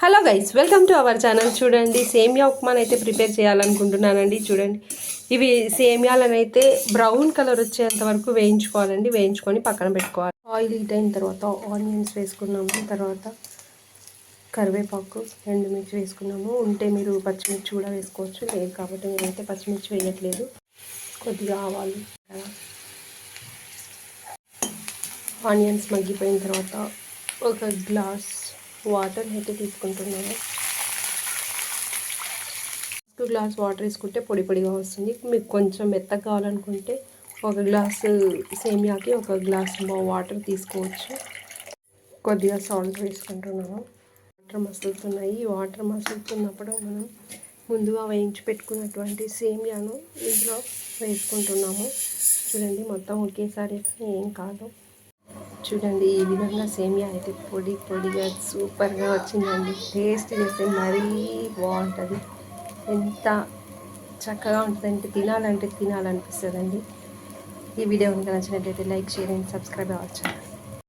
Hello guys, welcome to our channel. చూడండి, సేమియా ఉప్మాని అయితే ప్రిపేర్ చేయాలనుకుంటున్నానండి. చూడండి, ఇవి సేమియాలను అయితే బ్రౌన్ కలర్ వచ్చేంత వరకు వేయించుకోవాలండి. వేయించుకొని పక్కన పెట్టుకోవాలి. ఆయిల్ హీట్ అయిన తర్వాత ఆనియన్స్ వేసుకున్నాము. తర్వాత కరివేపాకు, ఎండుమిర్చి వేసుకున్నాము. ఉంటే మీరు పచ్చిమిర్చి కూడా వేసుకోవచ్చు. లేదు కాబట్టి నేనైతే పచ్చిమిర్చి వేయట్లేదు. కొద్దిగా ఆవాలు, ఆనియన్స్ మగ్గిపోయిన తర్వాత ఒక గ్లాస్ వాటర్ అయితే తీసుకుంటున్నాను. 2 గ్లాస్ వాటర్ వేసుకుంటే పొడి పొడిగా వస్తుంది. మీకు కొంచెం మెత్తగా కావాలనుకుంటే ఒక గ్లాసు సేమియాకి ఒక గ్లాస్ వాటర్ తీసుకోవచ్చు. కొద్దిగా సాల్ట్ వేసుకుంటున్నాను. వాటర్ మసులుతున్నాయి. వాటర్ మసులుతున్నప్పుడు మనం ముందుగా వేయించి పెట్టుకున్నటువంటి సేమియాను ఇందులో వేసుకుంటున్నాము. చూడండి, మొత్తం ఒకేసారి ఏం కాదు. చూడండి, ఈ విధంగా సేమియా అయితే పొడి పొడిగా సూపర్గా వచ్చిందండి. టేస్ట్ చేస్తే మరీ బాగుంటుంది. ఎంత చక్కగా ఉంటుందంటే తినాలంటే తినాలనిపిస్తుందండి. ఈ వీడియో కనుక నచ్చినట్లయితే లైక్, షేర్ అండ్ సబ్స్క్రైబ్ అవ్వచ్చు.